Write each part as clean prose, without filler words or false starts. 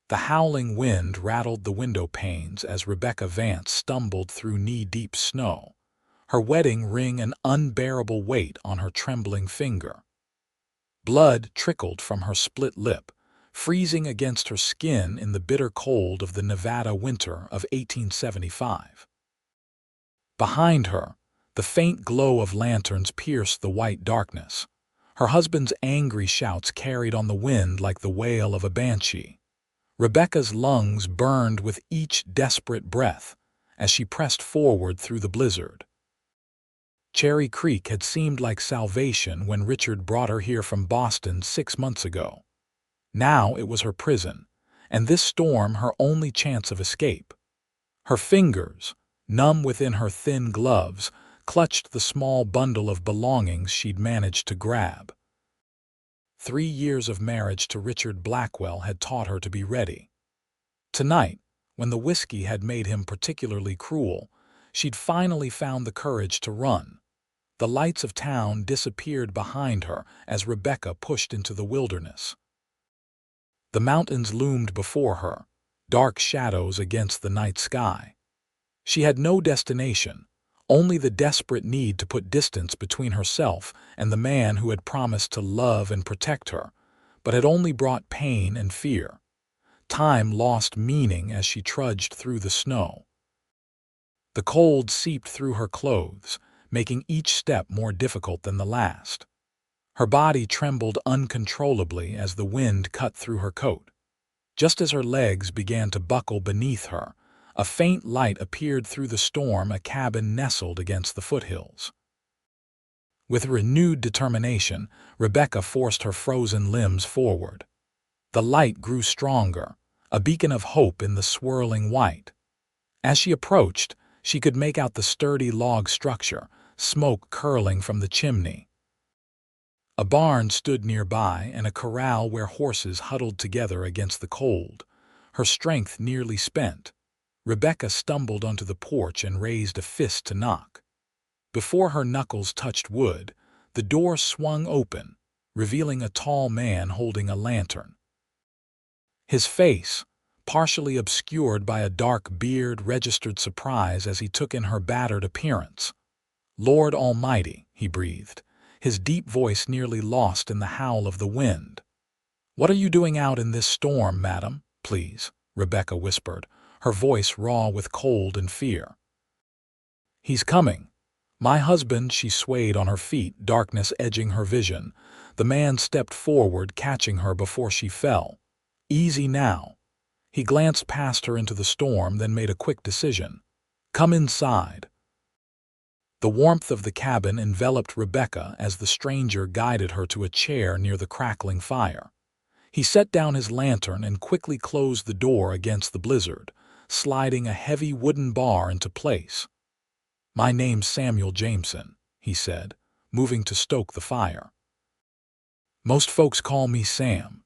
The howling wind rattled the window panes as Rebecca Vance stumbled through knee-deep snow, her wedding ring an unbearable weight on her trembling finger. Blood trickled from her split lip, freezing against her skin in the bitter cold of the Nevada winter of 1875. Behind her, the faint glow of lanterns pierced the white darkness. Her husband's angry shouts carried on the wind like the wail of a banshee. Rebecca's lungs burned with each desperate breath as she pressed forward through the blizzard. Cherry Creek had seemed like salvation when Richard brought her here from Boston 6 months ago. Now it was her prison, and this storm her only chance of escape. Her fingers, numb within her thin gloves, clutched the small bundle of belongings she'd managed to grab. 3 years of marriage to Richard Blackwell had taught her to be ready. Tonight, when the whiskey had made him particularly cruel, she'd finally found the courage to run. The lights of town disappeared behind her as Rebecca pushed into the wilderness. The mountains loomed before her, dark shadows against the night sky. She had no destination, only the desperate need to put distance between herself and the man who had promised to love and protect her, but had only brought pain and fear. Time lost meaning as she trudged through the snow. The cold seeped through her clothes, making each step more difficult than the last. Her body trembled uncontrollably as the wind cut through her coat. Just as her legs began to buckle beneath her, a faint light appeared through the storm, a cabin nestled against the foothills. With renewed determination, Rebecca forced her frozen limbs forward. The light grew stronger, a beacon of hope in the swirling white. As she approached, she could make out the sturdy log structure, smoke curling from the chimney. A barn stood nearby and a corral where horses huddled together against the cold. Her strength nearly spent, Rebecca stumbled onto the porch and raised a fist to knock. Before her knuckles touched wood, the door swung open, revealing a tall man holding a lantern. His face, partially obscured by a dark beard, registered surprise as he took in her battered appearance. "Lord Almighty," he breathed, his deep voice nearly lost in the howl of the wind. "What are you doing out in this storm, madam? Please," Rebecca whispered, her voice raw with cold and fear. "He's coming. My husband," she swayed on her feet, darkness edging her vision. The man stepped forward, catching her before she fell. "Easy now." He glanced past her into the storm, then made a quick decision. "Come inside." The warmth of the cabin enveloped Rebecca as the stranger guided her to a chair near the crackling fire. He set down his lantern and quickly closed the door against the blizzard, sliding a heavy wooden bar into place. "My name's Sam Jameson," he said, moving to stoke the fire. "Most folks call me Sam."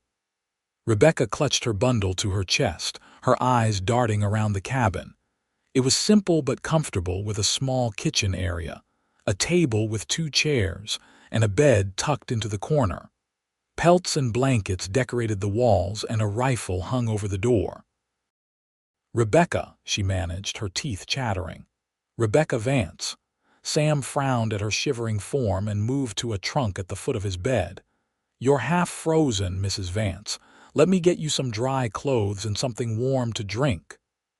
Rebecca clutched her bundle to her chest, her eyes darting around the cabin. It was simple but comfortable, with a small kitchen area, a table with 2 chairs, and a bed tucked into the corner. Pelts and blankets decorated the walls, and a rifle hung over the door. "Rebecca," she managed, her teeth chattering. "Rebecca Vance." Sam frowned at her shivering form and moved to a trunk at the foot of his bed. "You're half frozen, Mrs. Vance. Let me get you some dry clothes and something warm to drink."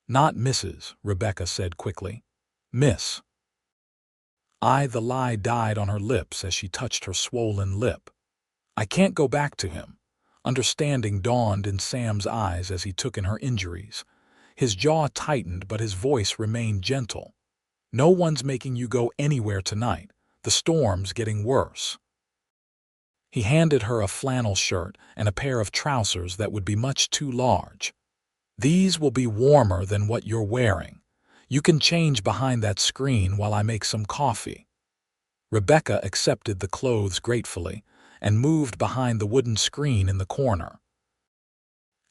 "Not Mrs.," Rebecca said quickly. "Miss." The lie died on her lips as she touched her swollen lip. "I can't go back to him." Understanding dawned in Sam's eyes as he took in her injuries. His jaw tightened, but his voice remained gentle. "No one's making you go anywhere tonight. The storm's getting worse." He handed her a flannel shirt and a pair of trousers that would be much too large. "These will be warmer than what you're wearing. You can change behind that screen while I make some coffee." Rebecca accepted the clothes gratefully and moved behind the wooden screen in the corner.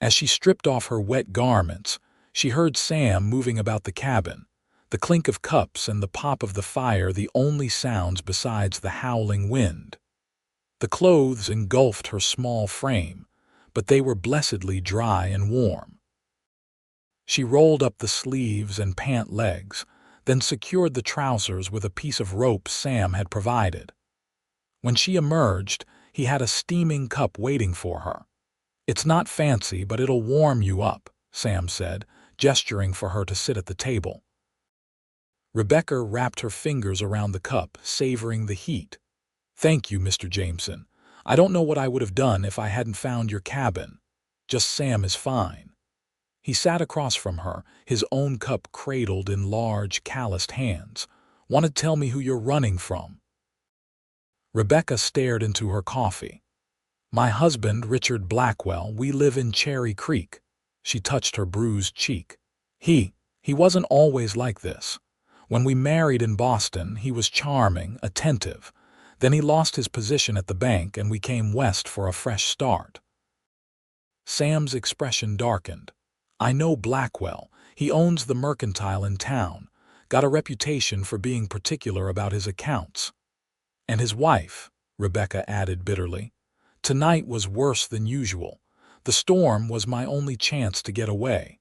As she stripped off her wet garments, she heard Sam moving about the cabin, the clink of cups and the pop of the fire the only sounds besides the howling wind. The clothes engulfed her small frame, but they were blessedly dry and warm. She rolled up the sleeves and pant legs, then secured the trousers with a piece of rope Sam had provided. When she emerged, he had a steaming cup waiting for her. "It's not fancy, but it'll warm you up," Sam said, gesturing for her to sit at the table. Rebecca wrapped her fingers around the cup, savoring the heat. "Thank you, Mr. Jameson. I don't know what I would have done if I hadn't found your cabin. Just Sam is fine." He sat across from her, his own cup cradled in large, calloused hands. "Want to tell me who you're running from?" Rebecca stared into her coffee. "My husband, Richard Blackwell, we live in Cherry Creek." She touched her bruised cheek. He wasn't always like this. When we married in Boston, he was charming, attentive. Then he lost his position at the bank and we came west for a fresh start." Sam's expression darkened. "I know Blackwell. He owns the mercantile in town. Got a reputation for being particular about his accounts." "And his wife," Rebecca added bitterly. "Tonight was worse than usual. The storm was my only chance to get away."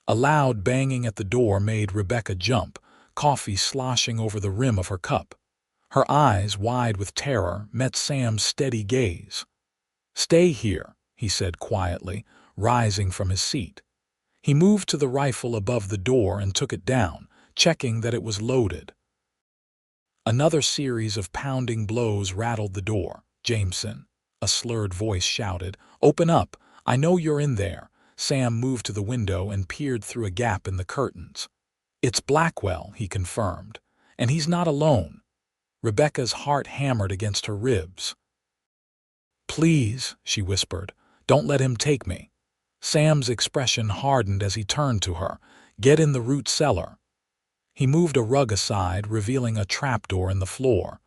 A loud banging at the door made Rebecca jump, coffee sloshing over the rim of her cup. Her eyes, wide with terror, met Sam's steady gaze. "Stay here," he said quietly, rising from his seat. He moved to the rifle above the door and took it down, checking that it was loaded. Another series of pounding blows rattled the door. "Jameson," a slurred voice shouted, "open up! I know you're in there." Sam moved to the window and peered through a gap in the curtains. "It's Blackwell," he confirmed, "and he's not alone." Rebecca's heart hammered against her ribs. "Please," she whispered, "don't let him take me." Sam's expression hardened as he turned to her. "Get in the root cellar." He moved a rug aside, revealing a trapdoor in the floor.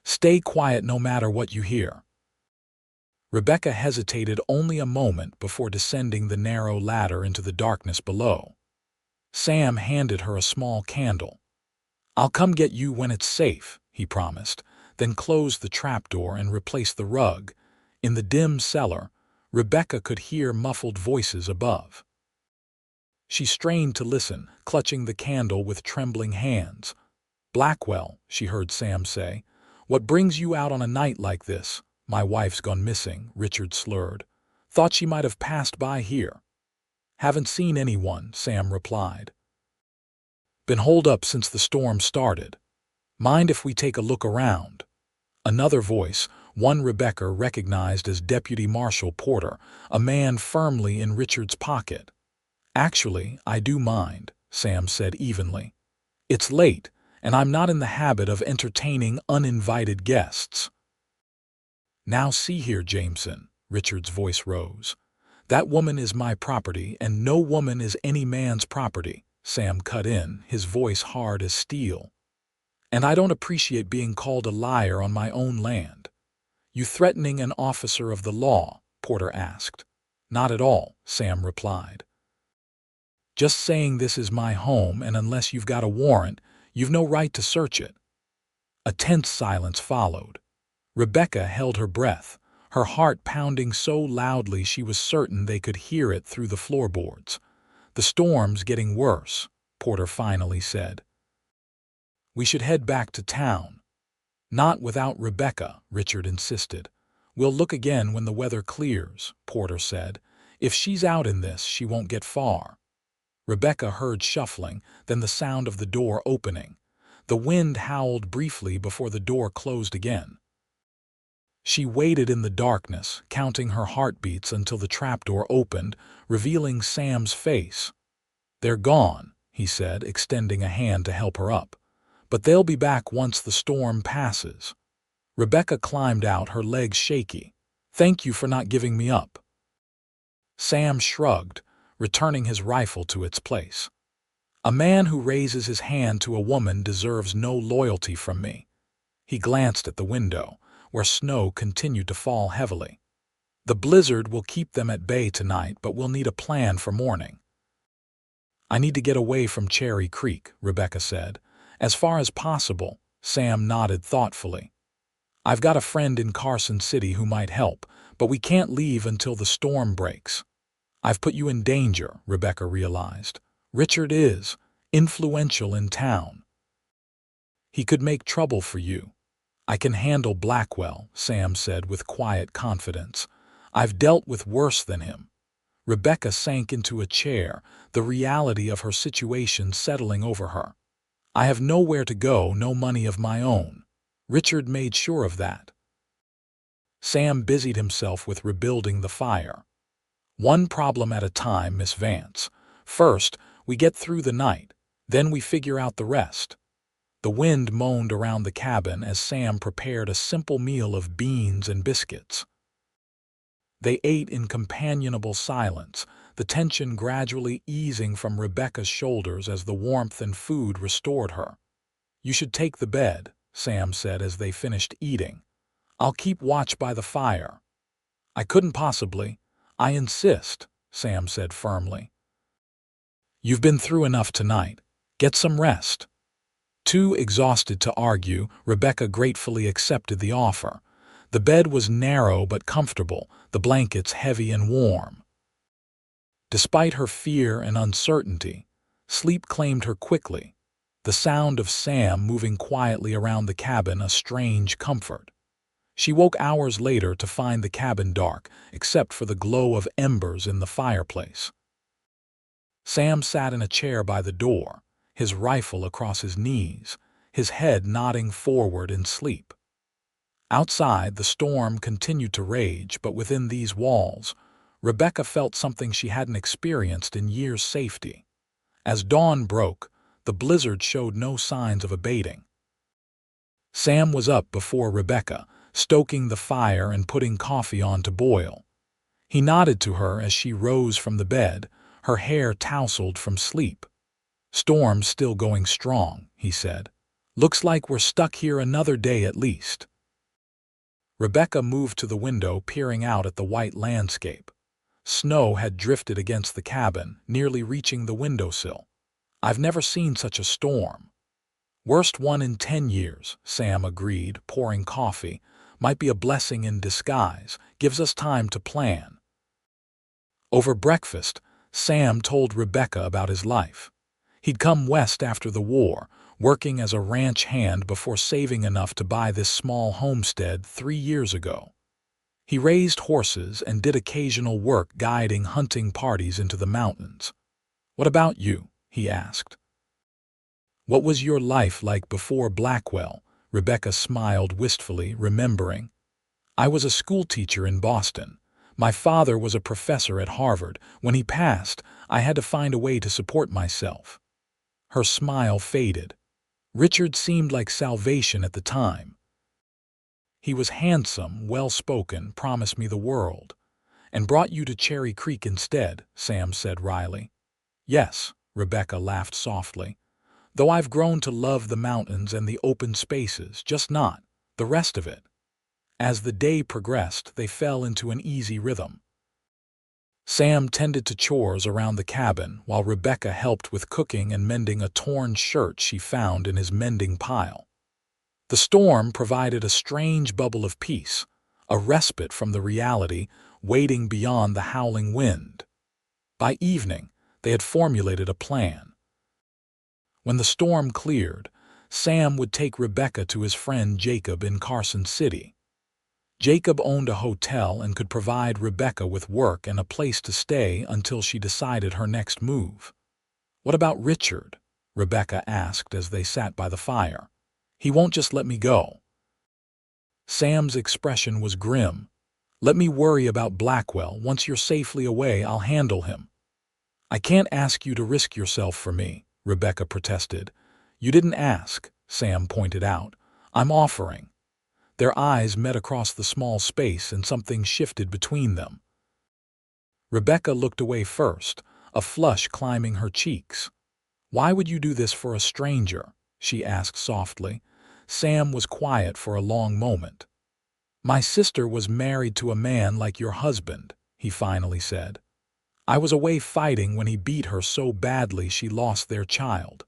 "Stay quiet no matter what you hear." Rebecca hesitated only a moment before descending the narrow ladder into the darkness below. Sam handed her a small candle. "I'll come get you when it's safe," he promised, then closed the trapdoor and replaced the rug. In the dim cellar, Rebecca could hear muffled voices above. She strained to listen, clutching the candle with trembling hands. "Blackwell," she heard Sam say. "What brings you out on a night like this?" "My wife's gone missing," Richard slurred. "Thought she might have passed by here." "Haven't seen anyone," Sam replied. "Been holed up since the storm started. Mind if we take a look around?" Another voice, one Rebecca recognized as Deputy Marshal Porter, a man firmly in Richard's pocket. "Actually, I do mind," Sam said evenly. "It's late, and I'm not in the habit of entertaining uninvited guests." "Now see here, Jameson," Richard's voice rose. "That woman is my property, and no woman is any man's property," Sam cut in, his voice hard as steel. "And I don't appreciate being called a liar on my own land." "You threatening an officer of the law?" Porter asked. "Not at all," Sam replied. "Just saying this is my home, and unless you've got a warrant, you've no right to search it." A tense silence followed. Rebecca held her breath, her heart pounding so loudly she was certain they could hear it through the floorboards. "The storm's getting worse," Porter finally said. "We should head back to town." "Not without Rebecca," Richard insisted. "We'll look again when the weather clears," Porter said. "If she's out in this, she won't get far." Rebecca heard shuffling, then the sound of the door opening. The wind howled briefly before the door closed again. She waited in the darkness, counting her heartbeats until the trapdoor opened, revealing Sam's face. "They're gone," he said, extending a hand to help her up. "But they'll be back once the storm passes." Rebecca climbed out, her legs shaky. "Thank you for not giving me up." Sam shrugged, returning his rifle to its place. "A man who raises his hand to a woman deserves no loyalty from me." He glanced at the window, where snow continued to fall heavily. "The blizzard will keep them at bay tonight, but we'll need a plan for morning." "I need to get away from Cherry Creek," Rebecca said. "As far as possible," Sam nodded thoughtfully. "I've got a friend in Carson City who might help, but we can't leave until the storm breaks." I've put you in danger, Rebecca realized. Richard is influential in town. He could make trouble for you. I can handle Blackwell, Sam said with quiet confidence. I've dealt with worse than him. Rebecca sank into a chair, the reality of her situation settling over her. I have nowhere to go, no money of my own. Richard made sure of that. Sam busied himself with rebuilding the fire. One problem at a time, Miss Vance. First, we get through the night. Then we figure out the rest. The wind moaned around the cabin as Sam prepared a simple meal of beans and biscuits. They ate in companionable silence, the tension gradually easing from Rebecca's shoulders as the warmth and food restored her. You should take the bed, Sam said as they finished eating. I'll keep watch by the fire. I couldn't possibly. I insist, Sam said firmly. You've been through enough tonight. Get some rest. Too exhausted to argue, Rebecca gratefully accepted the offer. The bed was narrow but comfortable, the blankets heavy and warm. Despite her fear and uncertainty, sleep claimed her quickly, the sound of Sam moving quietly around the cabin a strange comfort. She woke hours later to find the cabin dark, except for the glow of embers in the fireplace. Sam sat in a chair by the door, his rifle across his knees, his head nodding forward in sleep. Outside, the storm continued to rage, but within these walls, Rebecca felt something she hadn't experienced in years: safety. As dawn broke, the blizzard showed no signs of abating. Sam was up before Rebecca, stoking the fire and putting coffee on to boil. He nodded to her as she rose from the bed, her hair tousled from sleep. Storm's still going strong, he said. Looks like we're stuck here another day at least. Rebecca moved to the window, peering out at the white landscape. Snow had drifted against the cabin, nearly reaching the windowsill. I've never seen such a storm. Worst one in 10 years, Sam agreed, pouring coffee. Might be a blessing in disguise, gives us time to plan. Over breakfast, Sam told Rebecca about his life. He'd come west after the war, working as a ranch hand before saving enough to buy this small homestead 3 years ago. He raised horses and did occasional work guiding hunting parties into the mountains. What about you? He asked. What was your life like before Blackwell? Rebecca smiled wistfully, remembering. I was a schoolteacher in Boston. My father was a professor at Harvard. When he passed, I had to find a way to support myself. Her smile faded. Richard seemed like salvation at the time. He was handsome, well-spoken, promised me the world, and brought you to Cherry Creek instead, Sam said wryly. Yes, Rebecca laughed softly. Though I've grown to love the mountains and the open spaces, just not the rest of it. As the day progressed, they fell into an easy rhythm. Sam tended to chores around the cabin while Rebecca helped with cooking and mending a torn shirt she found in his mending pile. The storm provided a strange bubble of peace, a respite from the reality waiting beyond the howling wind. By evening, they had formulated a plan. When the storm cleared, Sam would take Rebecca to his friend Jacob in Carson City. Jacob owned a hotel and could provide Rebecca with work and a place to stay until she decided her next move. What about Richard? Rebecca asked as they sat by the fire. He won't just let me go. Sam's expression was grim. Let me worry about Blackwell. Once you're safely away, I'll handle him. I can't ask you to risk yourself for me, Rebecca protested. You didn't ask, Sam pointed out. I'm offering. Their eyes met across the small space and something shifted between them. Rebecca looked away first, a flush climbing her cheeks. Why would you do this for a stranger? She asked softly. Sam was quiet for a long moment. My sister was married to a man like your husband, he finally said. I was away fighting when he beat her so badly she lost their child.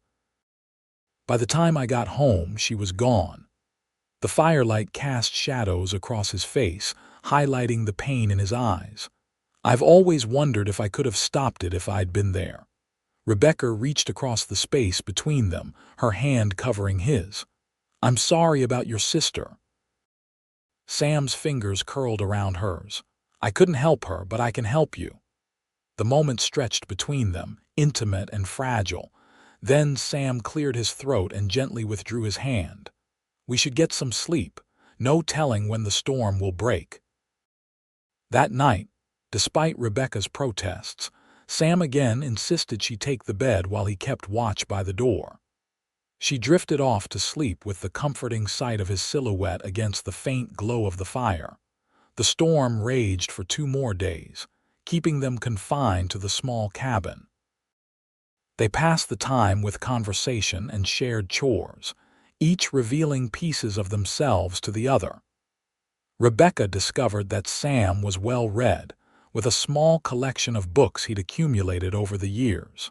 By the time I got home, she was gone. The firelight cast shadows across his face, highlighting the pain in his eyes. I've always wondered if I could have stopped it if I'd been there. Rebecca reached across the space between them, her hand covering his. I'm sorry about your sister. Sam's fingers curled around hers. I couldn't help her, but I can help you. The moment stretched between them, intimate and fragile. Then Sam cleared his throat and gently withdrew his hand. We should get some sleep. No telling when the storm will break. That night, despite Rebecca's protests, Sam again insisted she take the bed while he kept watch by the door. She drifted off to sleep with the comforting sight of his silhouette against the faint glow of the fire. The storm raged for 2 more days, keeping them confined to the small cabin. They passed the time with conversation and shared chores, each revealing pieces of themselves to the other. Rebecca discovered that Sam was well-read, with a small collection of books he'd accumulated over the years.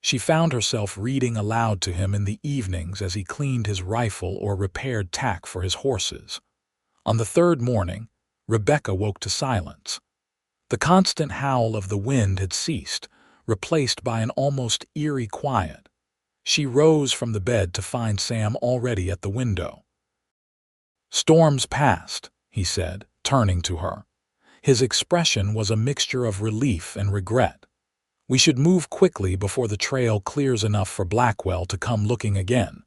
She found herself reading aloud to him in the evenings as he cleaned his rifle or repaired tack for his horses. On the 3rd morning, Rebecca woke to silence. The constant howl of the wind had ceased, replaced by an almost eerie quiet. She rose from the bed to find Sam already at the window. "Storm's past," he said, turning to her. His expression was a mixture of relief and regret. "We should move quickly before the trail clears enough for Blackwell to come looking again."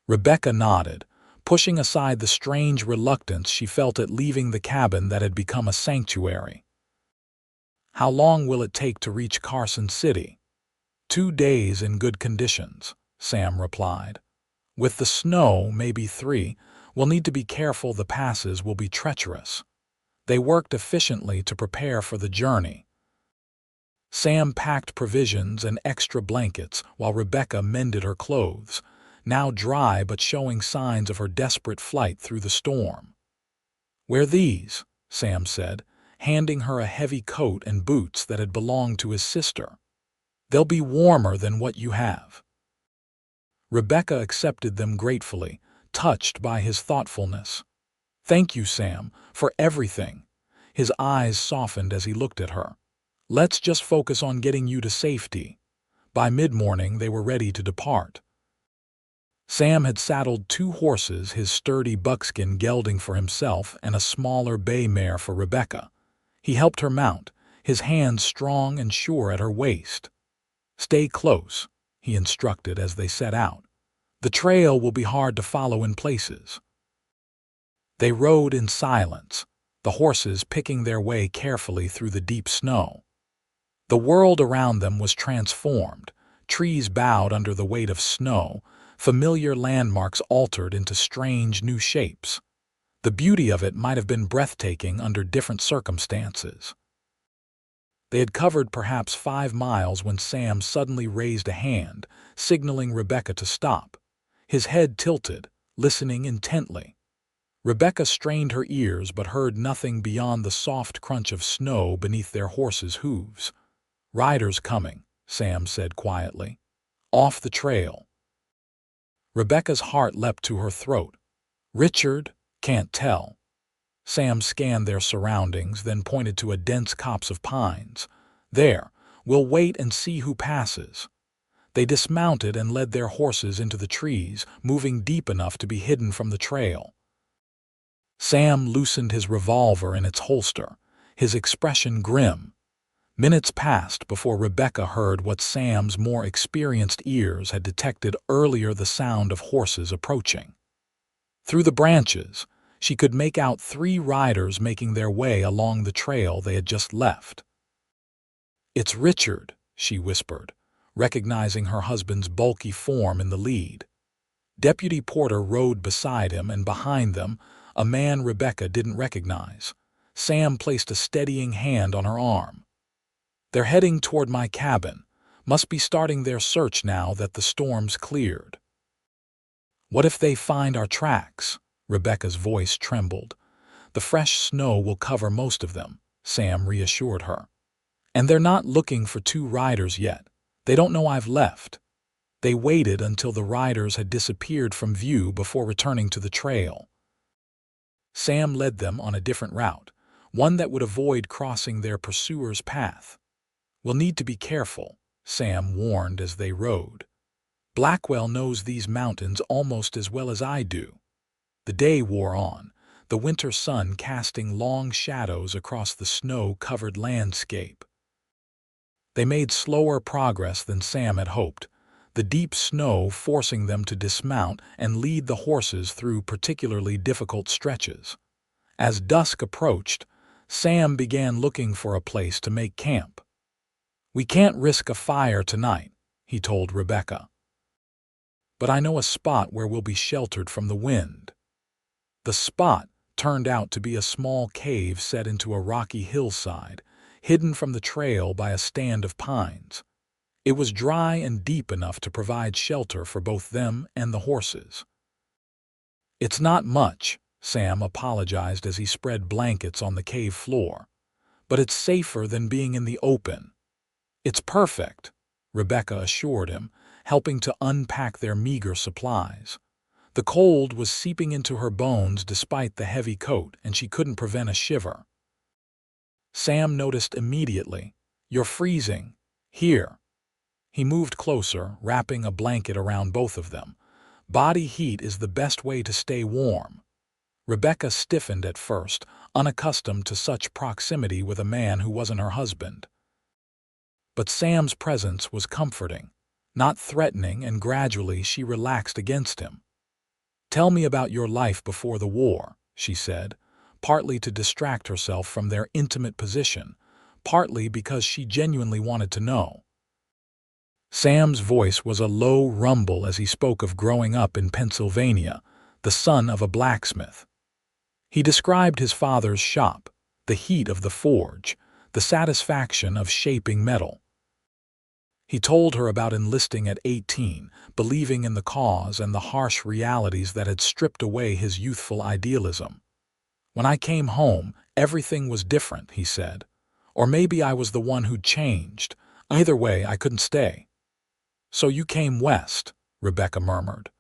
Rebecca nodded, pushing aside the strange reluctance she felt at leaving the cabin that had become a sanctuary. "How long will it take to reach Carson City?" 2 days in good conditions, Sam replied. "With the snow, maybe 3. We'll need to be careful, the passes will be treacherous." They worked efficiently to prepare for the journey. Sam packed provisions and extra blankets while Rebecca mended her clothes, now dry but showing signs of her desperate flight through the storm. "Wear these," Sam said, handing her a heavy coat and boots that had belonged to his sister. "They'll be warmer than what you have." Rebecca accepted them gratefully, touched by his thoughtfulness. "Thank you, Sam, for everything." His eyes softened as he looked at her. "Let's just focus on getting you to safety." By mid-morning, they were ready to depart. Sam had saddled 2 horses, his sturdy buckskin gelding for himself and a smaller bay mare for Rebecca. He helped her mount, his hands strong and sure at her waist. "Stay close," he instructed as they set out. "The trail will be hard to follow in places." They rode in silence, the horses picking their way carefully through the deep snow. The world around them was transformed, trees bowed under the weight of snow, familiar landmarks altered into strange new shapes. The beauty of it might have been breathtaking under different circumstances. They had covered perhaps 5 miles when Sam suddenly raised a hand, signaling Rebecca to stop. His head tilted, listening intently. Rebecca strained her ears but heard nothing beyond the soft crunch of snow beneath their horses' hooves. "Riders coming," Sam said quietly. "Off the trail." Rebecca's heart leapt to her throat. "Richard? Can't tell." Sam scanned their surroundings, then pointed to a dense copse of pines. "There, we'll wait and see who passes." They dismounted and led their horses into the trees, moving deep enough to be hidden from the trail. Sam loosened his revolver in its holster, his expression grim. Minutes passed before Rebecca heard what Sam's more experienced ears had detected earlier, the sound of horses approaching. Through the branches, she could make out 3 riders making their way along the trail they had just left. "It's Richard," she whispered, recognizing her husband's bulky form in the lead. Deputy Porter rode beside him, and behind them, a man Rebecca didn't recognize. Sam placed a steadying hand on her arm. "They're heading toward my cabin. Must be starting their search now that the storm's cleared." "What if they find our tracks?" Rebecca's voice trembled. "The fresh snow will cover most of them," Sam reassured her. "And they're not looking for 2 riders yet. They don't know I've left." They waited until the riders had disappeared from view before returning to the trail. Sam led them on a different route, one that would avoid crossing their pursuer's path. "We'll need to be careful," Sam warned as they rode. "Blackwell knows these mountains almost as well as I do." The day wore on, the winter sun casting long shadows across the snow-covered landscape. They made slower progress than Sam had hoped, the deep snow forcing them to dismount and lead the horses through particularly difficult stretches. As dusk approached, Sam began looking for a place to make camp. "We can't risk a fire tonight," he told Rebecca. "But I know a spot where we'll be sheltered from the wind." The spot turned out to be a small cave set into a rocky hillside, hidden from the trail by a stand of pines. It was dry and deep enough to provide shelter for both them and the horses. "It's not much," Sam apologized as he spread blankets on the cave floor, "but it's safer than being in the open." "It's perfect," Rebecca assured him, helping to unpack their meager supplies. The cold was seeping into her bones despite the heavy coat, and she couldn't prevent a shiver. Sam noticed immediately. "You're freezing. Here." He moved closer, wrapping a blanket around both of them. "Body heat is the best way to stay warm." Rebecca stiffened at first, unaccustomed to such proximity with a man who wasn't her husband. But Sam's presence was comforting, not threatening, and gradually she relaxed against him. "Tell me about your life before the war," she said, partly to distract herself from their intimate position, partly because she genuinely wanted to know. Sam's voice was a low rumble as he spoke of growing up in Pennsylvania, the son of a blacksmith. He described his father's shop, the heat of the forge, the satisfaction of shaping metal. He told her about enlisting at 18, believing in the cause and the harsh realities that had stripped away his youthful idealism. "When I came home, everything was different," he said. "Or maybe I was the one who'd changed. Either way, I couldn't stay." "So you came west," Rebecca murmured.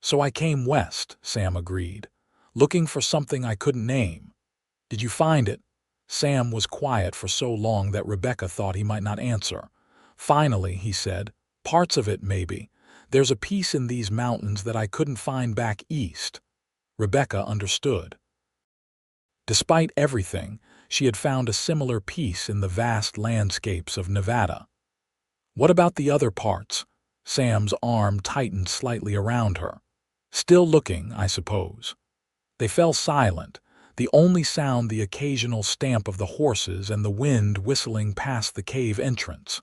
"So I came west," Sam agreed, "looking for something I couldn't name." "Did you find it?" Sam was quiet for so long that Rebecca thought he might not answer. Finally, he said, "Parts of it, maybe. There's a piece in these mountains that I couldn't find back east." Rebecca understood. Despite everything, she had found a similar piece in the vast landscapes of Nevada. "What about the other parts?" Sam's arm tightened slightly around her. "Still looking, I suppose." They fell silent, the only sound the occasional stamp of the horses and the wind whistling past the cave entrance.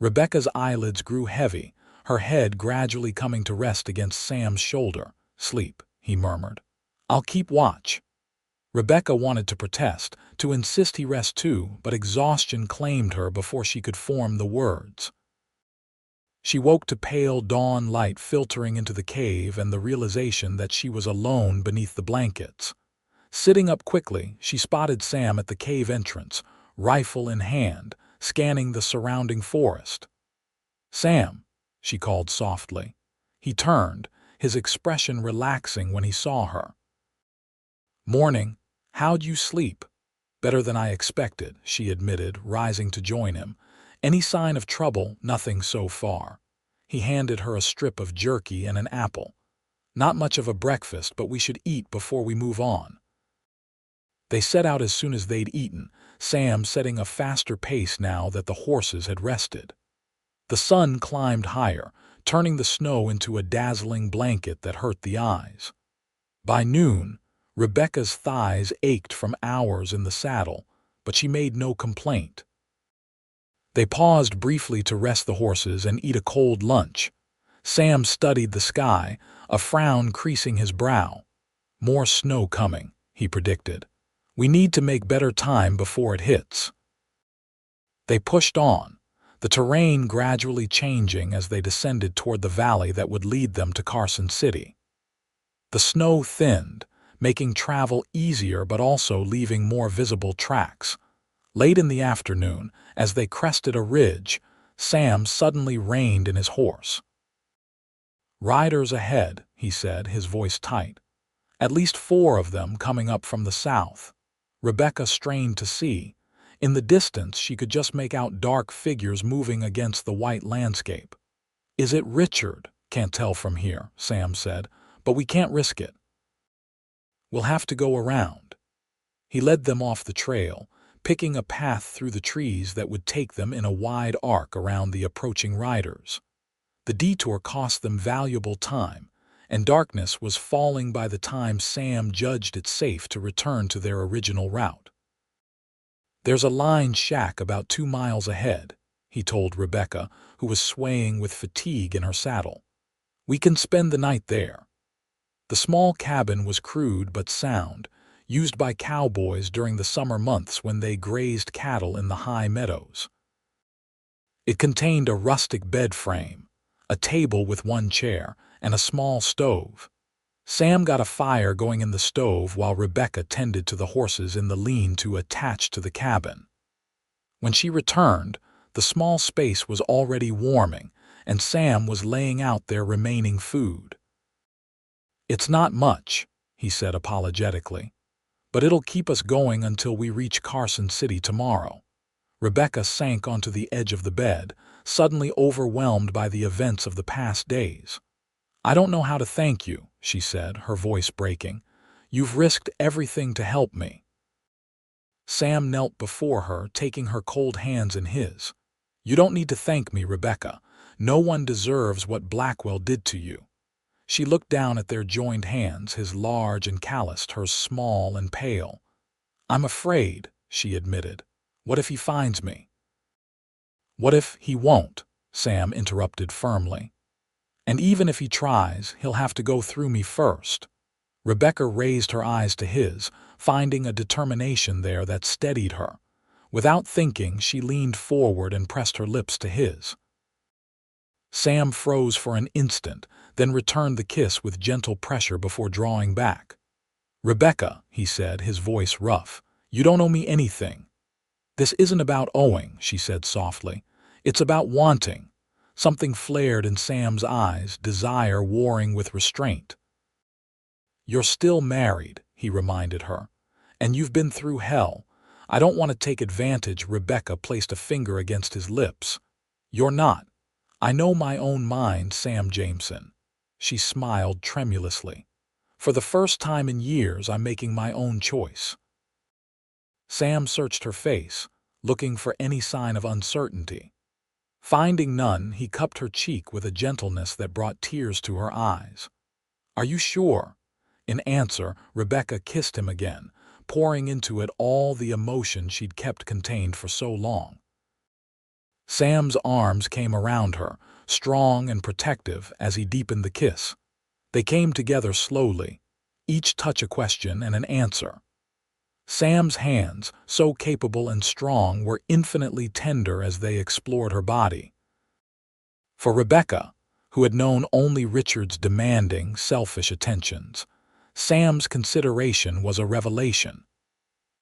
Rebecca's eyelids grew heavy, her head gradually coming to rest against Sam's shoulder. "Sleep," he murmured. "I'll keep watch." Rebecca wanted to protest, to insist he rest too, but exhaustion claimed her before she could form the words. She woke to pale dawn light filtering into the cave and the realization that she was alone beneath the blankets. Sitting up quickly, she spotted Sam at the cave entrance, rifle in hand, scanning the surrounding forest. "Sam," she called softly. He turned, his expression relaxing when he saw her. "Morning. How'd you sleep?" "Better than I expected," she admitted, rising to join him. "Any sign of trouble?" "Nothing so far." He handed her a strip of jerky and an apple. "Not much of a breakfast, but we should eat before we move on." They set out as soon as they'd eaten, Sam setting a faster pace now that the horses had rested. The sun climbed higher, turning the snow into a dazzling blanket that hurt the eyes. By noon, Rebecca's thighs ached from hours in the saddle, but she made no complaint. They paused briefly to rest the horses and eat a cold lunch. Sam studied the sky, a frown creasing his brow. "More snow coming," he predicted. "We need to make better time before it hits." They pushed on, the terrain gradually changing as they descended toward the valley that would lead them to Carson City. The snow thinned, making travel easier but also leaving more visible tracks. Late in the afternoon, as they crested a ridge, Sam suddenly reined in his horse. "Riders ahead," he said, his voice tight. At least 4 of them coming up from the south. Rebecca strained to see. In the distance, she could just make out dark figures moving against the white landscape. "Is it Richard?" "Can't tell from here," Sam said, "but we can't risk it. We'll have to go around." He led them off the trail, picking a path through the trees that would take them in a wide arc around the approaching riders. The detour cost them valuable time, and darkness was falling by the time Sam judged it safe to return to their original route. "There's a lined shack about 2 miles ahead," he told Rebecca, who was swaying with fatigue in her saddle. "We can spend the night there." The small cabin was crude but sound, used by cowboys during the summer months when they grazed cattle in the high meadows. It contained a rustic bed frame, a table with 1 chair, and a small stove. Sam got a fire going in the stove while Rebecca tended to the horses in the lean-to attached to the cabin. When she returned, the small space was already warming, and Sam was laying out their remaining food. "It's not much," he said apologetically, "but it'll keep us going until we reach Carson City tomorrow." Rebecca sank onto the edge of the bed, suddenly overwhelmed by the events of the past days. "I don't know how to thank you," she said, her voice breaking. "You've risked everything to help me." Sam knelt before her, taking her cold hands in his. "You don't need to thank me, Rebecca. No one deserves what Blackwell did to you." She looked down at their joined hands, his large and calloused, hers small and pale. "I'm afraid," she admitted. "What if he finds me?" "What if he won't?" Sam interrupted firmly. "And even if he tries, he'll have to go through me first." Rebecca raised her eyes to his, finding a determination there that steadied her. Without thinking, she leaned forward and pressed her lips to his. Sam froze for an instant, then returned the kiss with gentle pressure before drawing back. "Rebecca," he said, his voice rough, "you don't owe me anything." "This isn't about owing," she said softly. "It's about wanting." Something flared in Sam's eyes, desire warring with restraint. "You're still married," he reminded her, "and you've been through hell. I don't want to take advantage." Rebecca placed a finger against his lips. "You're not. I know my own mind, Sam Jameson." She smiled tremulously. "For the first time in years, I'm making my own choice." Sam searched her face, looking for any sign of uncertainty. Finding none, he cupped her cheek with a gentleness that brought tears to her eyes. "Are you sure?" In answer, Rebecca kissed him again, pouring into it all the emotion she'd kept contained for so long. Sam's arms came around her, strong and protective, as he deepened the kiss. They came together slowly, each touch a question and an answer. Sam's hands, so capable and strong, were infinitely tender as they explored her body. For Rebecca, who had known only Richard's demanding, selfish attentions, Sam's consideration was a revelation.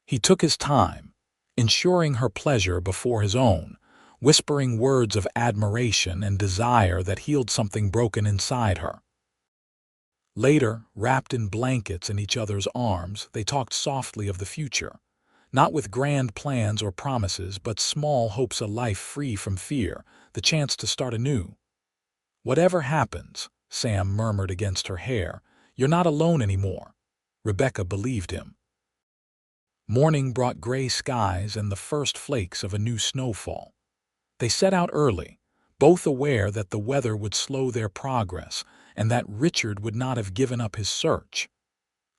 He took his time, ensuring her pleasure before his own, whispering words of admiration and desire that healed something broken inside her. Later, wrapped in blankets in each other's arms, they talked softly of the future, not with grand plans or promises, but small hopes, a life free from fear, the chance to start anew. "Whatever happens," Sam murmured against her hair, "you're not alone anymore." Rebecca believed him. Morning brought gray skies and the first flakes of a new snowfall. They set out early, both aware that the weather would slow their progress and that Richard would not have given up his search.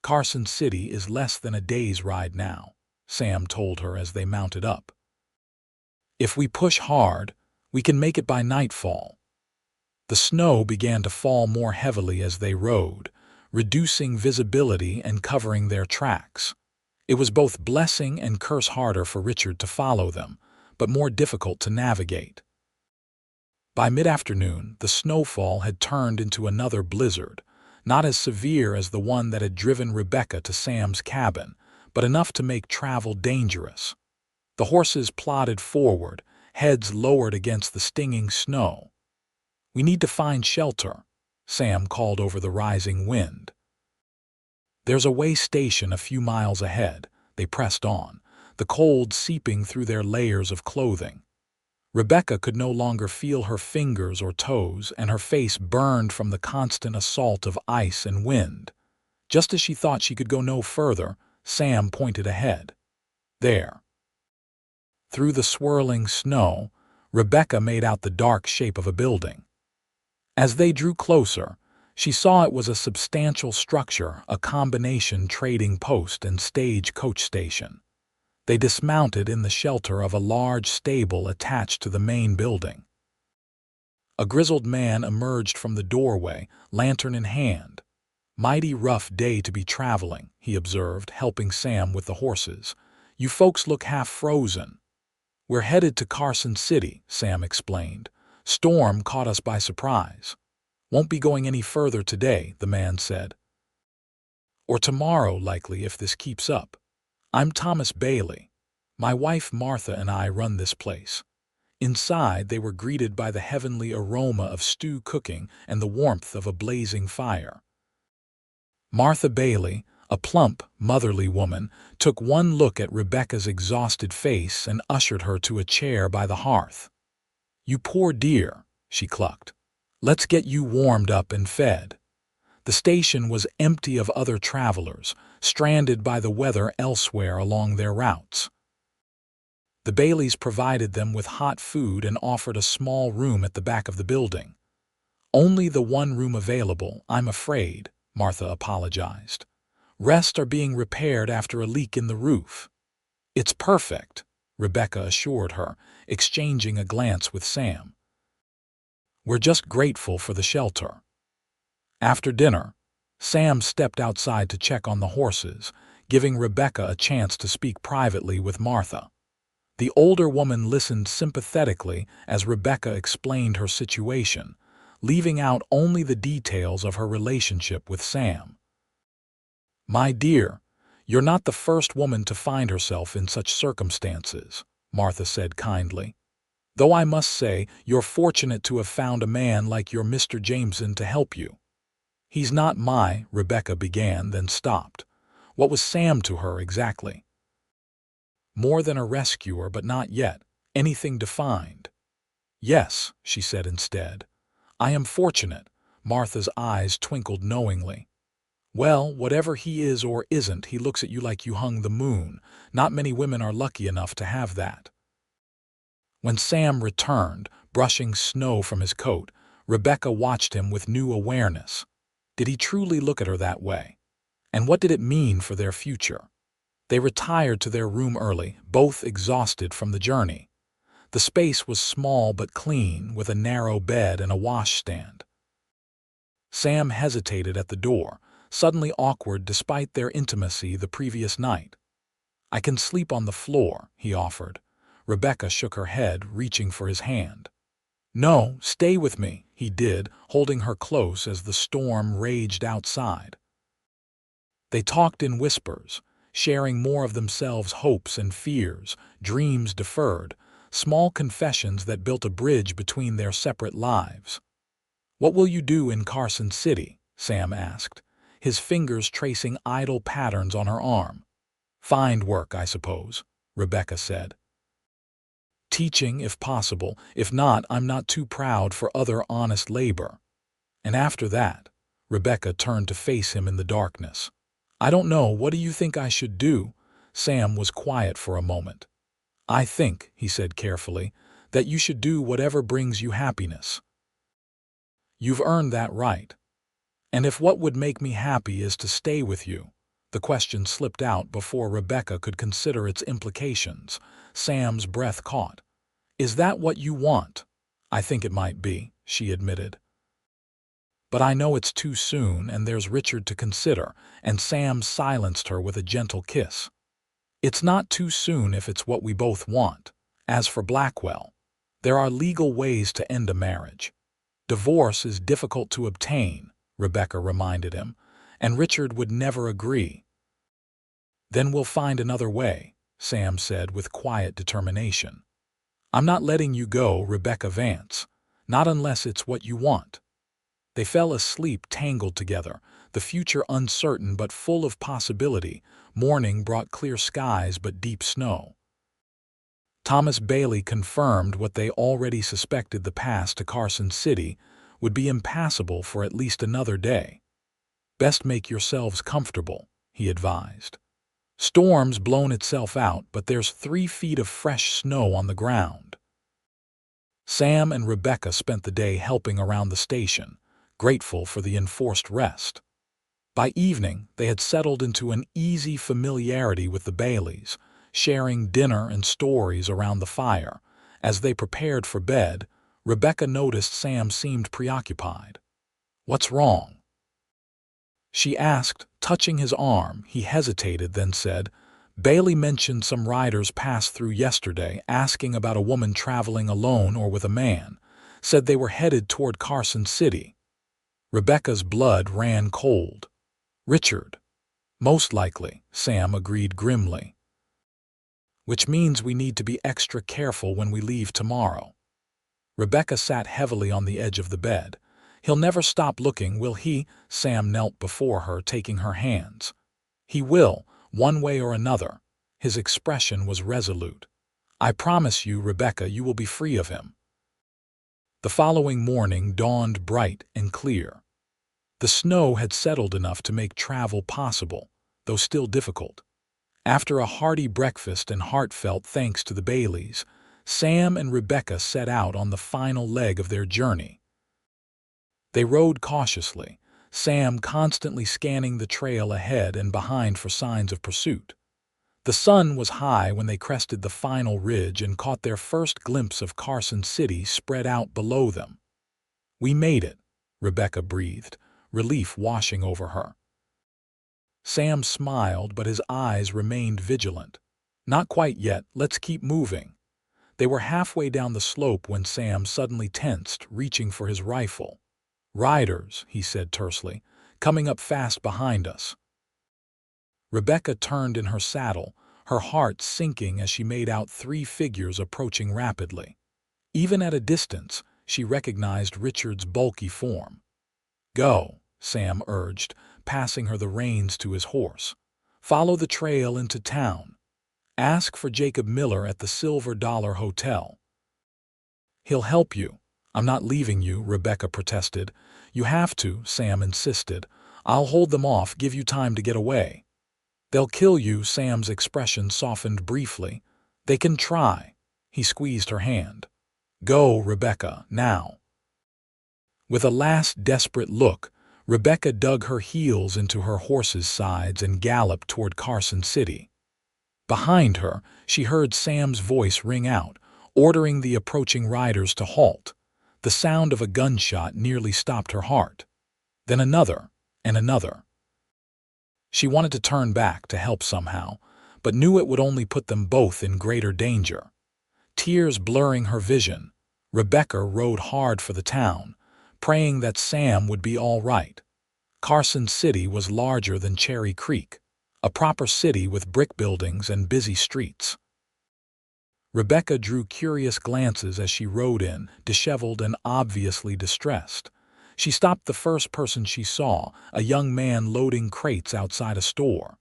"Carson City is less than a day's ride now," Sam told her as they mounted up. "If we push hard, we can make it by nightfall." The snow began to fall more heavily as they rode, reducing visibility and covering their tracks. It was both blessing and curse, harder for Richard to follow them, but more difficult to navigate. By mid-afternoon, the snowfall had turned into another blizzard, not as severe as the one that had driven Rebecca to Sam's cabin, but enough to make travel dangerous. The horses plodded forward, heads lowered against the stinging snow. "We need to find shelter," Sam called over the rising wind. There's a way station a few miles ahead. They pressed on, the cold seeping through their layers of clothing. Rebecca could no longer feel her fingers or toes, and her face burned from the constant assault of ice and wind. Just as she thought she could go no further, Sam pointed ahead. There. Through the swirling snow, Rebecca made out the dark shape of a building. As they drew closer, she saw it was a substantial structure, a combination trading post and stagecoach station. They dismounted in the shelter of a large stable attached to the main building. A grizzled man emerged from the doorway, lantern in hand. "Mighty rough day to be traveling," he observed, helping Sam with the horses. "You folks look half frozen." "We're headed to Carson City," Sam explained. "Storm caught us by surprise." "Won't be going any further today," the man said. "Or tomorrow, likely, if this keeps up. I'm Thomas Bailey. My wife Martha and I run this place." Inside, they were greeted by the heavenly aroma of stew cooking and the warmth of a blazing fire. Martha Bailey, a plump, motherly woman, took one look at Rebecca's exhausted face and ushered her to a chair by the hearth. "You poor dear," she clucked. "Let's get you warmed up and fed." The station was empty of other travelers, stranded by the weather elsewhere along their routes. The Baileys provided them with hot food and offered a small room at the back of the building. "Only the one room available, I'm afraid," Martha apologized. "Rest are being repaired after a leak in the roof." "It's perfect," Rebecca assured her, exchanging a glance with Sam. "We're just grateful for the shelter." After dinner, Sam stepped outside to check on the horses, giving Rebecca a chance to speak privately with Martha. The older woman listened sympathetically as Rebecca explained her situation, leaving out only the details of her relationship with Sam. "My dear, you're not the first woman to find herself in such circumstances," Martha said kindly. "Though I must say you're fortunate to have found a man like your Mr. Jameson to help you." "He's not my," Rebecca began, then stopped. What was Sam to her exactly? More than a rescuer, but not yet. Anything defined? "Yes," she said instead. "I am fortunate." Martha's eyes twinkled knowingly. "Well, whatever he is or isn't, he looks at you like you hung the moon. Not many women are lucky enough to have that." When Sam returned, brushing snow from his coat, Rebecca watched him with new awareness. Did he truly look at her that way? And what did it mean for their future? They retired to their room early, both exhausted from the journey. The space was small but clean, with a narrow bed and a washstand. Sam hesitated at the door, suddenly awkward despite their intimacy the previous night. "I can sleep on the floor," he offered. Rebecca shook her head, reaching for his hand. "No, stay with me," he did, holding her close as the storm raged outside. They talked in whispers, sharing more of themselves, hopes and fears, dreams deferred, small confessions that built a bridge between their separate lives. "What will you do in Carson City?" Sam asked, his fingers tracing idle patterns on her arm. "Find work, I suppose," Rebecca said. "Teaching, if possible. If not, I'm not too proud for other honest labor." And after that, Rebecca turned to face him in the darkness. "I don't know, what do you think I should do?" Sam was quiet for a moment. "I think," he said carefully, "that you should do whatever brings you happiness. You've earned that right. And if what would make me happy is to stay with you." The question slipped out before Rebecca could consider its implications. Sam's breath caught. "Is that what you want?" "I think it might be," she admitted. "But I know it's too soon, and there's Richard to consider," and Sam silenced her with a gentle kiss. "It's not too soon if it's what we both want. As for Blackwell, there are legal ways to end a marriage. Divorce is difficult to obtain," Rebecca reminded him, "and Richard would never agree." "Then we'll find another way," Sam said with quiet determination. "I'm not letting you go, Rebecca Vance. Not unless it's what you want." They fell asleep tangled together, the future uncertain but full of possibility. Morning brought clear skies but deep snow. Thomas Bailey confirmed what they already suspected: the pass to Carson City would be impassable for at least another day. "Best make yourselves comfortable," he advised. "Storm's blown itself out, but there's 3 feet of fresh snow on the ground." Sam and Rebecca spent the day helping around the station, grateful for the enforced rest. By evening, they had settled into an easy familiarity with the Baileys, sharing dinner and stories around the fire. As they prepared for bed, Rebecca noticed Sam seemed preoccupied. "What's wrong?" she asked, touching his arm. He hesitated, then said, "Bailey mentioned some riders passed through yesterday, asking about a woman traveling alone or with a man. Said they were headed toward Carson City." Rebecca's blood ran cold. "Richard." "Most likely," Sam agreed grimly. "Which means we need to be extra careful when we leave tomorrow." Rebecca sat heavily on the edge of the bed. "He'll never stop looking, will he?" Sam knelt before her, taking her hands. "He will, one way or another." His expression was resolute. "I promise you, Rebecca, you will be free of him." The following morning dawned bright and clear. The snow had settled enough to make travel possible, though still difficult. After a hearty breakfast and heartfelt thanks to the Baileys, Sam and Rebecca set out on the final leg of their journey. They rode cautiously, Sam constantly scanning the trail ahead and behind for signs of pursuit. The sun was high when they crested the final ridge and caught their first glimpse of Carson City spread out below them. "We made it," Rebecca breathed, relief washing over her. Sam smiled, but his eyes remained vigilant. "Not quite yet, let's keep moving." They were halfway down the slope when Sam suddenly tensed, reaching for his rifle. "Riders," he said tersely, "coming up fast behind us." Rebecca turned in her saddle, her heart sinking as she made out 3 figures approaching rapidly. Even at a distance, she recognized Richard's bulky form. "Go," Sam urged, passing her the reins to his horse. "Follow the trail into town. Ask for Jacob Miller at the Silver Dollar Hotel. He'll help you." "I'm not leaving you," Rebecca protested. "You have to," Sam insisted. "I'll hold them off, give you time to get away." "They'll kill you," Sam's expression softened briefly. "They can try." He squeezed her hand. "Go, Rebecca, now." With a last desperate look, Rebecca dug her heels into her horse's sides and galloped toward Carson City. Behind her, she heard Sam's voice ring out, ordering the approaching riders to halt. The sound of a gunshot nearly stopped her heart. Then another, and another. She wanted to turn back to help somehow, but knew it would only put them both in greater danger. Tears blurring her vision, Rebecca rode hard for the town, praying that Sam would be all right. Carson City was larger than Cherry Creek, a proper city with brick buildings and busy streets. Rebecca drew curious glances as she rode in, disheveled and obviously distressed. She stopped the first person she saw, a young man loading crates outside a store.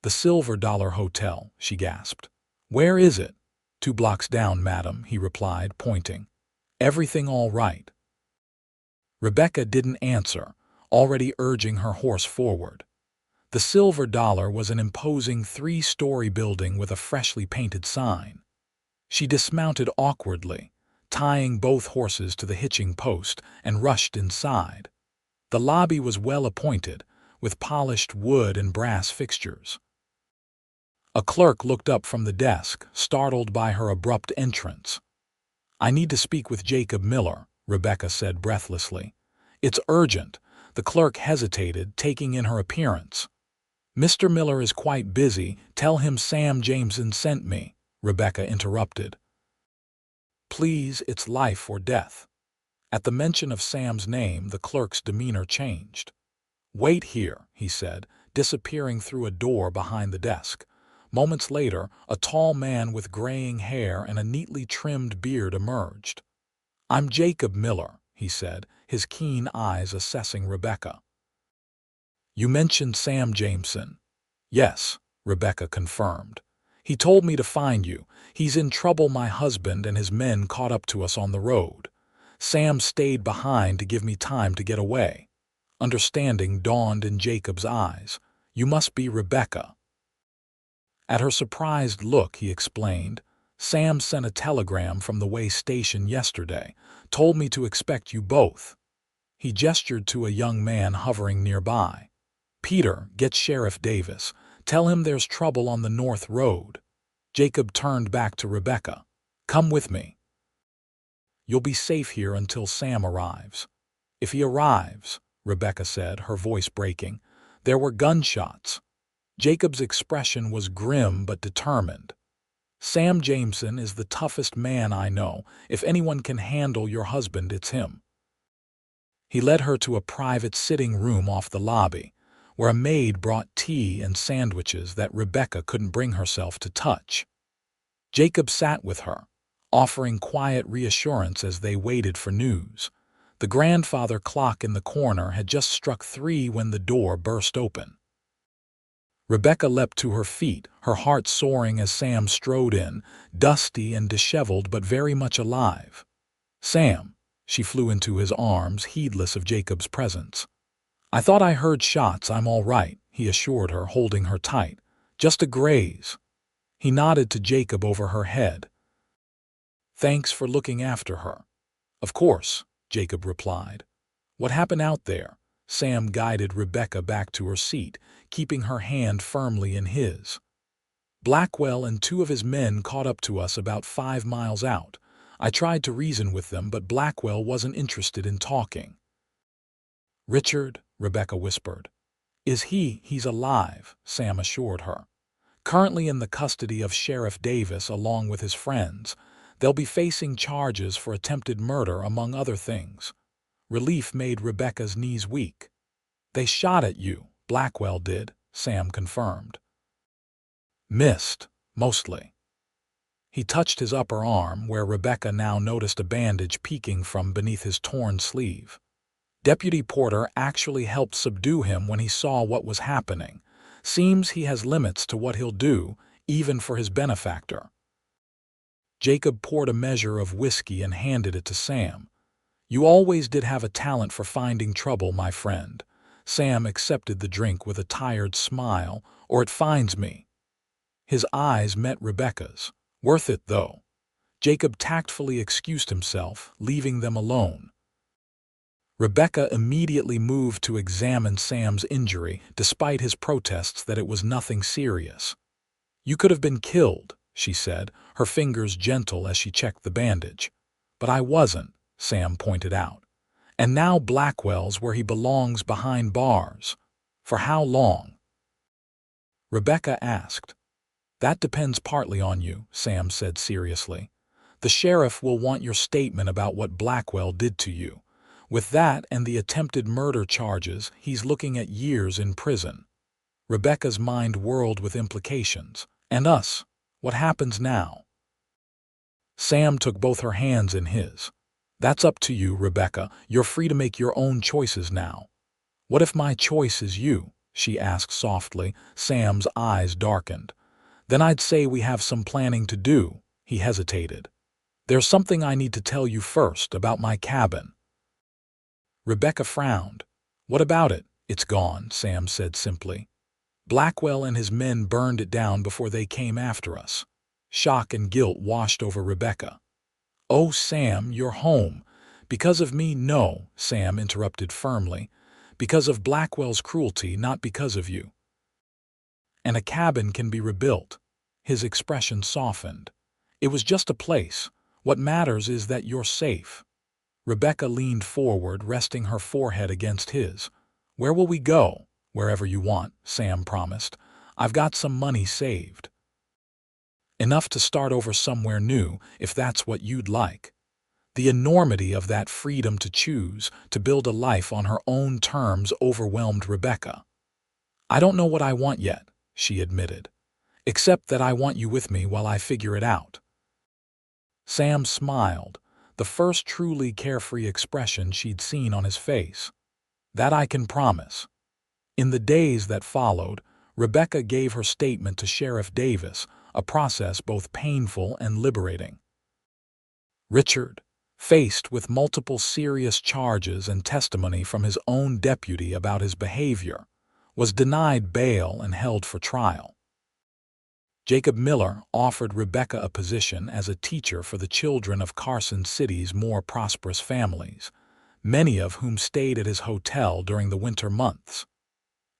"The Silver Dollar Hotel," she gasped. "Where is it?" "2 blocks down, madam," he replied, pointing. "Everything all right?" Rebecca didn't answer, already urging her horse forward. The Silver Dollar was an imposing 3-story building with a freshly painted sign. She dismounted awkwardly, tying both horses to the hitching post, and rushed inside. The lobby was well appointed, with polished wood and brass fixtures. A clerk looked up from the desk, startled by her abrupt entrance. "I need to speak with Jacob Miller," Rebecca said breathlessly. "It's urgent." The clerk hesitated, taking in her appearance. "Mr. Miller is quite busy. Tell him Sam Jameson sent me," Rebecca interrupted. "Please, it's life or death." At the mention of Sam's name, the clerk's demeanor changed. "Wait here," he said, disappearing through a door behind the desk. Moments later, a tall man with graying hair and a neatly trimmed beard emerged. "I'm Jacob Miller," he said, his keen eyes assessing Rebecca. You mentioned Sam Jameson. Yes, Rebecca confirmed. He told me to find you. He's in trouble. My husband and his men caught up to us on the road. Sam stayed behind to give me time to get away. Understanding dawned in Jacob's eyes. You must be Rebecca. At her surprised look, he explained, Sam sent a telegram from the way station yesterday, told me to expect you both. He gestured to a young man hovering nearby. Peter, get Sheriff Davis. Tell him there's trouble on the North Road. Jacob turned back to Rebecca. Come with me. You'll be safe here until Sam arrives. If he arrives, Rebecca said, her voice breaking. There were gunshots. Jacob's expression was grim but determined. Sam Jameson is the toughest man I know. If anyone can handle your husband, it's him. He led her to a private sitting room off the lobby, where a maid brought tea and sandwiches that Rebecca couldn't bring herself to touch. Jacob sat with her, offering quiet reassurance as they waited for news. The grandfather clock in the corner had just struck 3 when the door burst open. Rebecca leapt to her feet, her heart soaring as Sam strode in, dusty and disheveled but very much alive. Sam, she flew into his arms, heedless of Jacob's presence. I thought I heard shots. I'm all right, he assured her, holding her tight. Just a graze. He nodded to Jacob over her head. Thanks for looking after her. Of course, Jacob replied. What happened out there? Sam guided Rebecca back to her seat, keeping her hand firmly in his. Blackwell and 2 of his men caught up to us about 5 miles out. I tried to reason with them, but Blackwell wasn't interested in talking. Richard, Rebecca whispered. He's alive, Sam assured her. Currently in the custody of Sheriff Davis along with his friends. They'll be facing charges for attempted murder, among other things. Relief made Rebecca's knees weak. They shot at you, Blackwell did, Sam confirmed. Missed, mostly. He touched his upper arm, where Rebecca now noticed a bandage peeking from beneath his torn sleeve. Deputy Porter actually helped subdue him when he saw what was happening. Seems he has limits to what he'll do, even for his benefactor. Jacob poured a measure of whiskey and handed it to Sam. You always did have a talent for finding trouble, my friend. Sam accepted the drink with a tired smile. Or it finds me. His eyes met Rebecca's. Worth it, though. Jacob tactfully excused himself, leaving them alone. Rebecca immediately moved to examine Sam's injury, despite his protests that it was nothing serious. You could have been killed, she said, her fingers gentle as she checked the bandage. But I wasn't, Sam pointed out. And now Blackwell's where he belongs, behind bars. For how long? Rebecca asked. That depends partly on you, Sam said seriously. The sheriff will want your statement about what Blackwell did to you. With that and the attempted murder charges, he's looking at years in prison. Rebecca's mind whirled with implications. And us? What happens now? Sam took both her hands in his. That's up to you, Rebecca. You're free to make your own choices now. What if my choice is you? She asked softly. Sam's eyes darkened. Then I'd say we have some planning to do. He hesitated. There's something I need to tell you first about my cabin. Rebecca frowned. What about it? It's gone, Sam said simply. Blackwell and his men burned it down before they came after us. Shock and guilt washed over Rebecca. Oh, Sam, you're home. Because of me? No, Sam interrupted firmly. Because of Blackwell's cruelty, not because of you. And a cabin can be rebuilt. His expression softened. It was just a place. What matters is that you're safe. Rebecca leaned forward, resting her forehead against his. Where will we go? Wherever you want, Sam promised. I've got some money saved. Enough to start over somewhere new, if that's what you'd like. The enormity of that freedom to choose, to build a life on her own terms, overwhelmed Rebecca. I don't know what I want yet, she admitted. Except that I want you with me while I figure it out. Sam smiled, the first truly carefree expression she'd seen on his face. That I can promise. In the days that followed, Rebecca gave her statement to Sheriff Davis, a process both painful and liberating. Richard, faced with multiple serious charges and testimony from his own deputy about his behavior, was denied bail and held for trial. Jacob Miller offered Rebecca a position as a teacher for the children of Carson City's more prosperous families, many of whom stayed at his hotel during the winter months.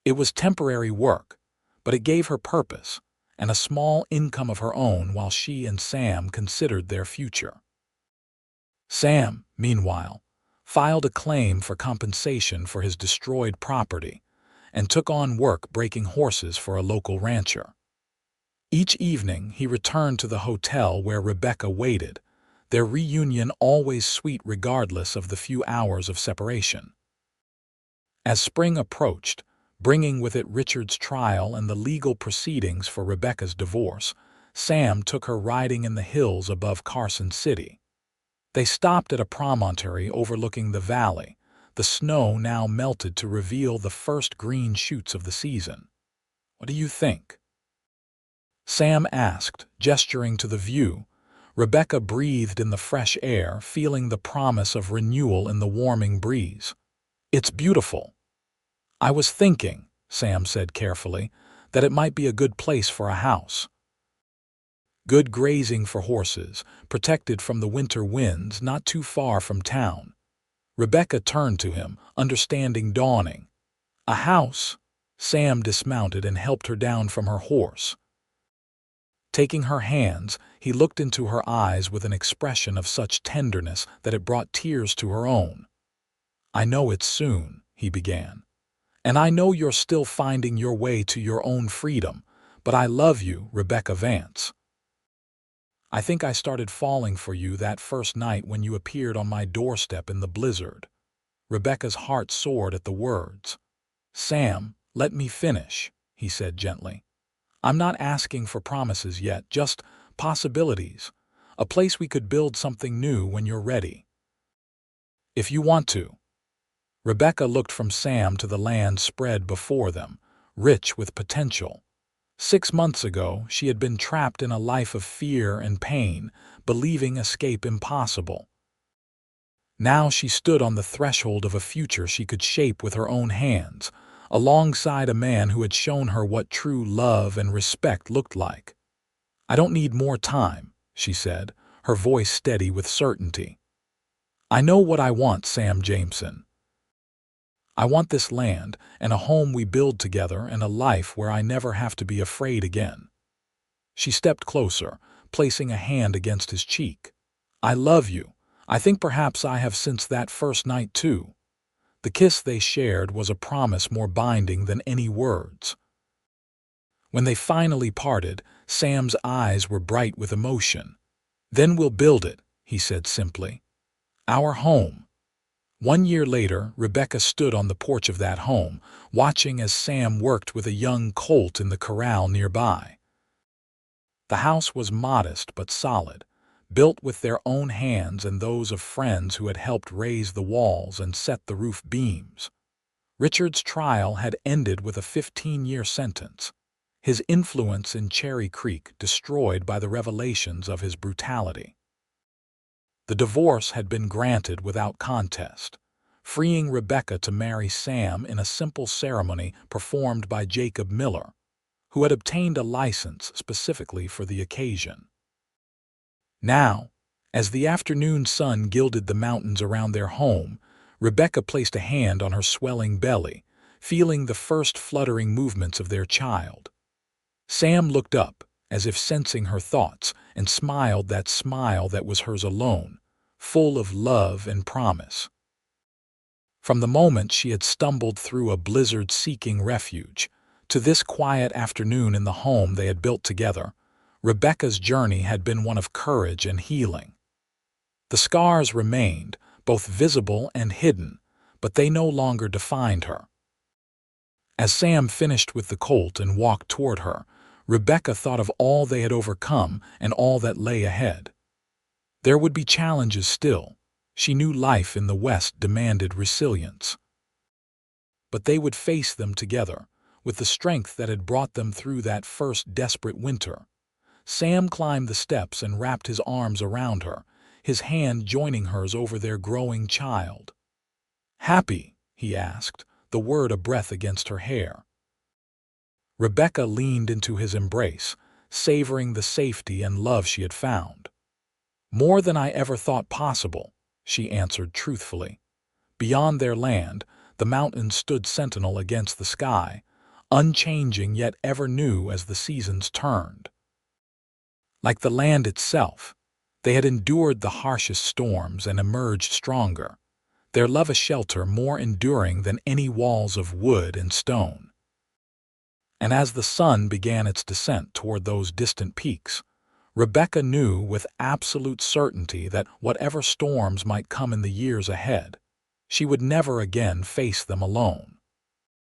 It was temporary work, but it gave her purpose and a small income of her own while she and Sam considered their future. Sam, meanwhile, filed a claim for compensation for his destroyed property and took on work breaking horses for a local rancher. Each evening he returned to the hotel where Rebecca waited, their reunion always sweet regardless of the few hours of separation. As spring approached, bringing with it Richard's trial and the legal proceedings for Rebecca's divorce, Sam took her riding in the hills above Carson City. They stopped at a promontory overlooking the valley, the snow now melted to reveal the first green shoots of the season. "What do you think?" Sam asked, gesturing to the view. Rebecca breathed in the fresh air, feeling the promise of renewal in the warming breeze. "It's beautiful." "I was thinking," Sam said carefully, "that it might be a good place for a house. Good grazing for horses, protected from the winter winds, not too far from town." Rebecca turned to him, understanding dawning. "A house?" Sam dismounted and helped her down from her horse. Taking her hands, he looked into her eyes with an expression of such tenderness that it brought tears to her own. "I know it's soon," he began. "And I know you're still finding your way to your own freedom, but I love you, Rebecca Vance. I think I started falling for you that first night when you appeared on my doorstep in the blizzard." Rebecca's heart soared at the words. "Sam, let me finish," he said gently. "I'm not asking for promises yet, just possibilities. A place we could build something new when you're ready. If you want to." Rebecca looked from Sam to the land spread before them, rich with potential. 6 months ago, she had been trapped in a life of fear and pain, believing escape impossible. Now she stood on the threshold of a future she could shape with her own hands, alongside a man who had shown her what true love and respect looked like. "I don't need more time," she said, her voice steady with certainty. "I know what I want, Sam Jameson. I want this land and a home we build together and a life where I never have to be afraid again." She stepped closer, placing a hand against his cheek. "I love you. I think perhaps I have since that first night too." The kiss they shared was a promise more binding than any words. When they finally parted, Sam's eyes were bright with emotion. "Then we'll build it," he said simply. "Our home." 1 year later, Rebecca stood on the porch of that home, watching as Sam worked with a young colt in the corral nearby. The house was modest but solid, built with their own hands and those of friends who had helped raise the walls and set the roof beams. Richard's trial had ended with a 15-year sentence, his influence in Cherry Creek destroyed by the revelations of his brutality. The divorce had been granted without contest, freeing Rebecca to marry Sam in a simple ceremony performed by Jacob Miller, who had obtained a license specifically for the occasion. Now, as the afternoon sun gilded the mountains around their home, Rebecca placed a hand on her swelling belly, feeling the first fluttering movements of their child. Sam looked up, as if sensing her thoughts, and smiled that smile that was hers alone, full of love and promise. From the moment she had stumbled through a blizzard seeking refuge, to this quiet afternoon in the home they had built together, Rebecca's journey had been one of courage and healing. The scars remained, both visible and hidden, but they no longer defined her. As Sam finished with the colt and walked toward her, Rebecca thought of all they had overcome and all that lay ahead. There would be challenges still. She knew life in the West demanded resilience. but they would face them together, with the strength that had brought them through that first desperate winter. Sam climbed the steps and wrapped his arms around her, his hand joining hers over their growing child. "Happy?" he asked, the word a breath against her hair. Rebecca leaned into his embrace, savoring the safety and love she had found. "More than I ever thought possible," she answered truthfully. Beyond their land, the mountains stood sentinel against the sky, unchanging yet ever new as the seasons turned. Like the land itself, they had endured the harshest storms and emerged stronger, their love a shelter more enduring than any walls of wood and stone. And as the sun began its descent toward those distant peaks, Rebecca knew with absolute certainty that whatever storms might come in the years ahead, she would never again face them alone.